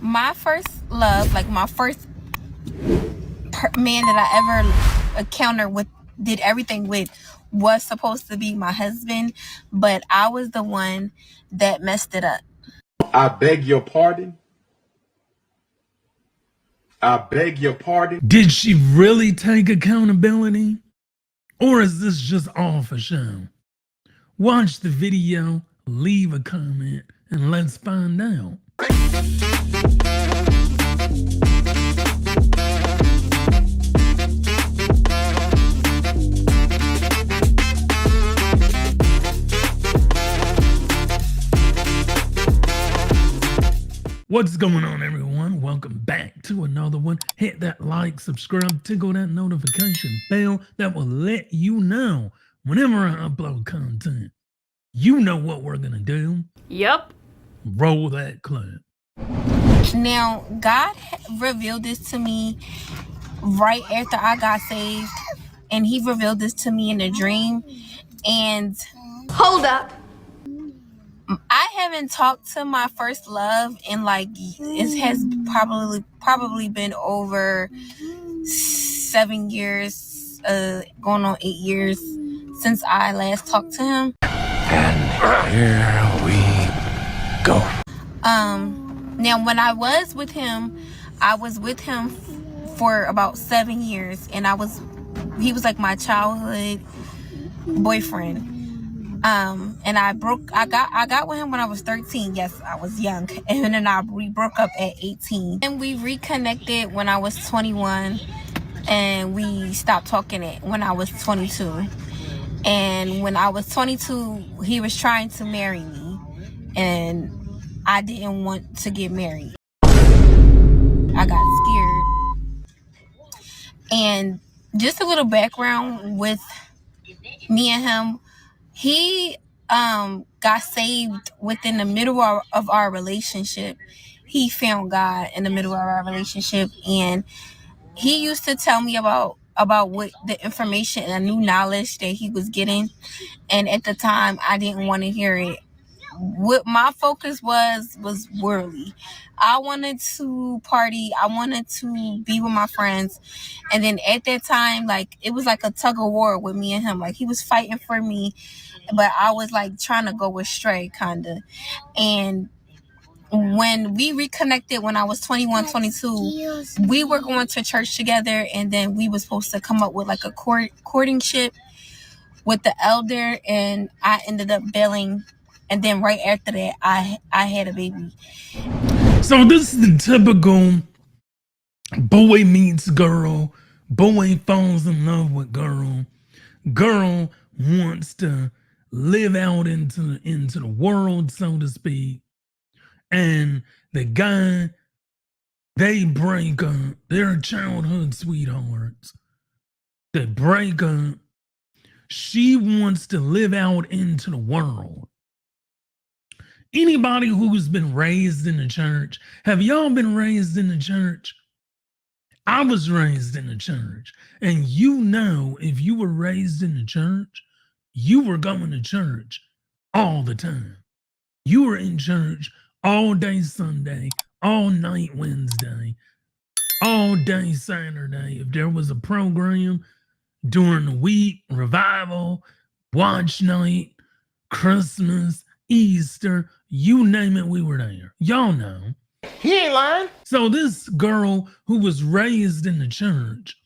My first love, like my first man that I ever encountered with, did everything with, was supposed to be my husband, but I was the one that messed it up. I beg your pardon. I beg your pardon. Did she really take accountability? Or is this just all for show? Watch the video, leave a comment, and let's find out. What's going on, everyone? Welcome back to another one. Hit that like, subscribe, tickle that notification bell that will let you know whenever I upload content. You know what we're gonna do. Yep. Roll that clip. Now, God revealed this to me right after I got saved, and he revealed this to me in a dream. And Hold up. I haven't talked to my first love in like, it has probably been over 7 years, going on 8 years since I last talked to him. And here we go. Now when I was with him, I was with him for about 7 years, and he was like my childhood boyfriend. And I got with him when I was 13. Yes, I was young. And then we broke up at 18. And we reconnected when I was 21, and we stopped talking when I was 22. And when I was 22, he was trying to marry me, and I didn't want to get married. I got scared. And just a little background with me and him. He got saved within the middle of our relationship. He found God in the middle of our relationship, and he used to tell me about what the information and the new knowledge that he was getting. And at the time, I didn't want to hear it. What my focus was worldly. I wanted to party. I wanted to be with my friends. And then at that time, like, it was like a tug of war with me and him. Like, he was fighting for me, but I was like trying to go astray, kind of. And when we reconnected when I was 21, 22, we were going to church together, and then we were supposed to come up with like a courtship with the elder, and I ended up bailing. And then right after that, I had a baby. So this is the typical boy meets girl, boy falls in love with girl, girl wants to live out into the world, so to speak, and the guy, they break up. They're childhood sweethearts. They break up. She wants to live out into the world. Anybody who's been raised in the church, have y'all been raised in the church? I was raised in the church. And you know, if you were raised in the church, you were going to church all the time. You were in church all day Sunday, all night Wednesday, all day Saturday. If there was a program during the week, revival, watch night, Christmas, Easter, you name it, we were there. Y'all know. He ain't lying. So this girl who was raised in the church,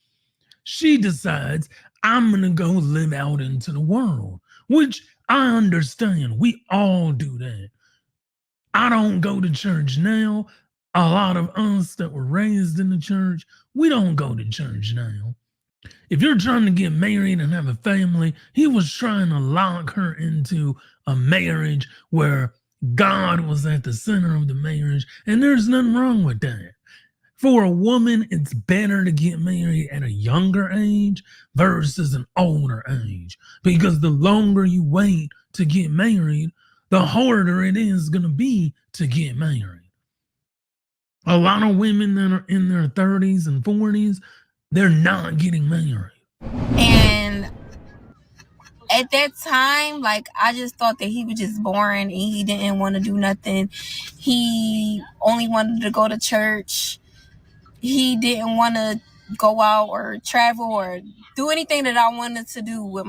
she decides, I'm going to go live out into the world, which I understand. We all do that. I don't go to church now. A lot of us that were raised in the church, we don't go to church now. If you're trying to get married and have a family, he was trying to lock her into a marriage where God was at the center of the marriage, and there's nothing wrong with that. For a woman, it's better to get married at a younger age versus an older age, because the longer you wait to get married, the harder it is going to be to get married. A lot of women that are in their 30s and 40s, they're not getting married. And at that time, like, I just thought that he was just boring and he didn't want to do nothing. He only wanted to go to church. He didn't want to go out or travel or do anything that I wanted to do with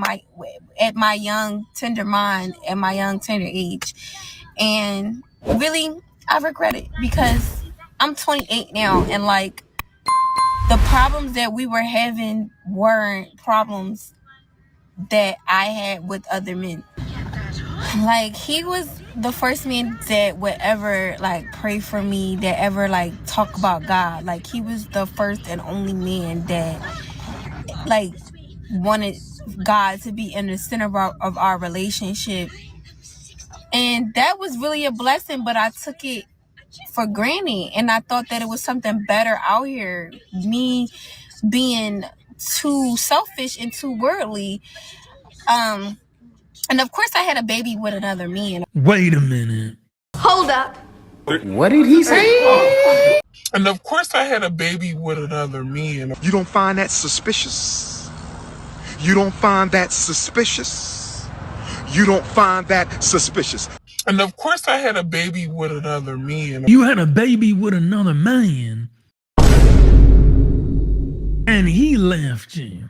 at my young tender mind, at my young tender age. And really, I regret it because I'm 28 now, and like, the problems that we were having weren't problems that I had with other men. Like, he was the first man that would ever like pray for me, that ever like talk about God. Like, he was the first and only man that like wanted God to be in the center of our relationship. And that was really a blessing, but I took it for granted, and I thought that it was something better out here. Me being too selfish and too worldly. And of course I had a baby with another man. Wait a minute. Hold up. What did he say? And of course I had a baby with another man. You don't find that suspicious? You don't find that suspicious? You don't find that suspicious? And of course I had a baby with another man. You had a baby with another man, and he left you.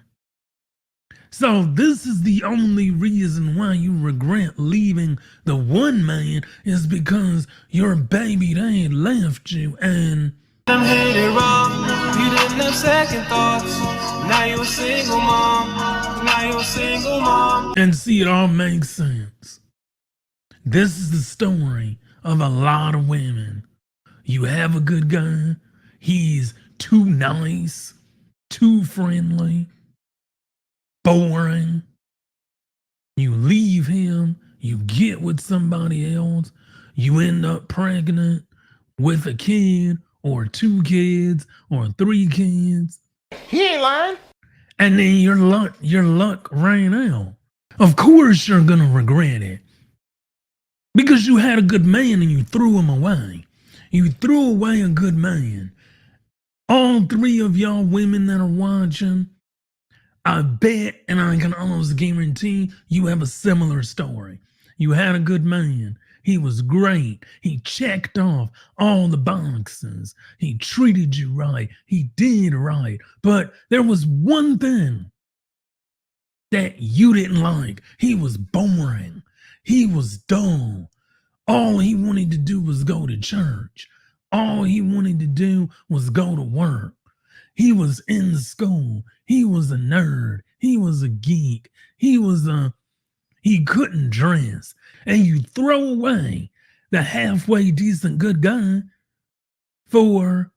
So this is the only reason why you regret leaving the one man, is because your baby dad left you. And them hit it wrong. You didn't have second thoughts. Now you're a single mom. Now you're a single mom. And see, it all makes sense. This is the story of a lot of women. You have a good guy, he's too nice, too friendly, boring. You leave him, you get with somebody else, you end up pregnant with a kid or 2 kids or 3 kids. He ain't lying. And then your luck ran out. Of course you're gonna regret it. Because you had a good man and you threw him away. You threw away a good man. All 3 of y'all women that are watching, I bet and I can almost guarantee you have a similar story. You had a good man. He was great. He checked off all the boxes. He treated you right. He did right. But there was one thing that you didn't like. He was boring. He was dull. All he wanted to do was go to church. All he wanted to do was go to work. He was in school. He was a nerd. He was a geek. He couldn't dress. And you throw away the halfway decent good guy for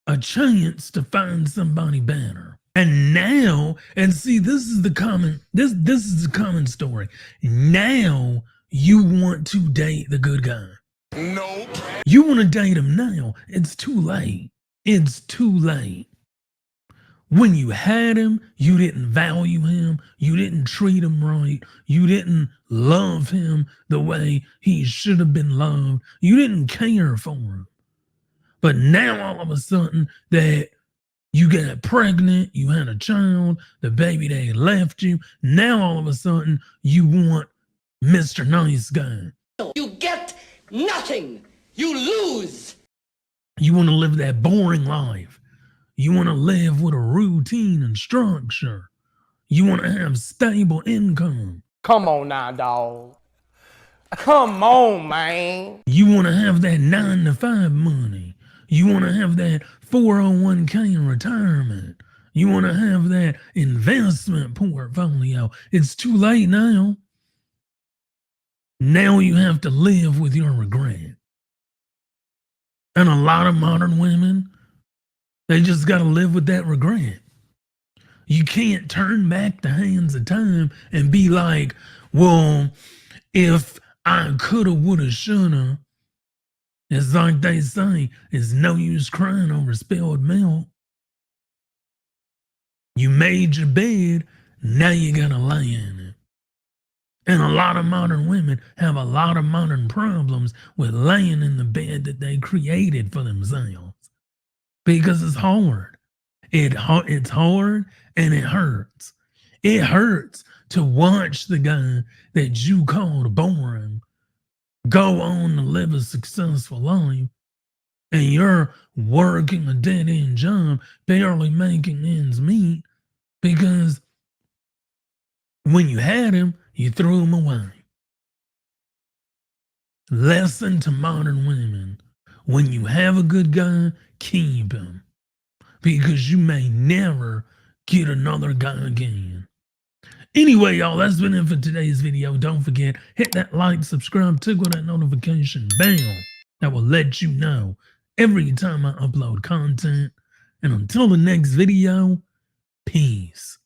a chance to find somebody better. And now, and see, this is the common story. Now you want to date the good guy. Nope. You want to date him now. It's too late. It's too late. When you had him, you didn't value him. You didn't treat him right. You didn't love him the way he should have been loved. You didn't care for him. But now all of a sudden that you got pregnant, you had a child, the baby that left you, now all of a sudden you want Mr. Nice Guy. You get nothing. You lose. You want to live that boring life. You want to live with a routine and structure. You want to have stable income. Come on now, dog. Come on, man. You want to have that 9-to-5 money. You want to have that 401k in retirement. You want to have that investment portfolio. It's too late now. Now you have to live with your regret. And a lot of modern women, they just got to live with that regret. You can't turn back the hands of time and be like, well, if I coulda, woulda, shoulda, it's like they say, it's no use crying over spilled milk. You made your bed, now you gotta lay in it. And a lot of modern women have a lot of modern problems with laying in the bed that they created for themselves. Because it's hard. It's hard and it hurts. It hurts to watch the guy that you called boring go on to live a successful life, and you're working a dead-end job, barely making ends meet, because when you had him, you threw him away. Lesson to modern women: when you have a good guy, keep him, because you may never get another guy again. Anyway, y'all, that's been it for today's video. Don't forget, hit that like, subscribe, tickle that notification bell. That will let you know every time I upload content. And until the next video, peace.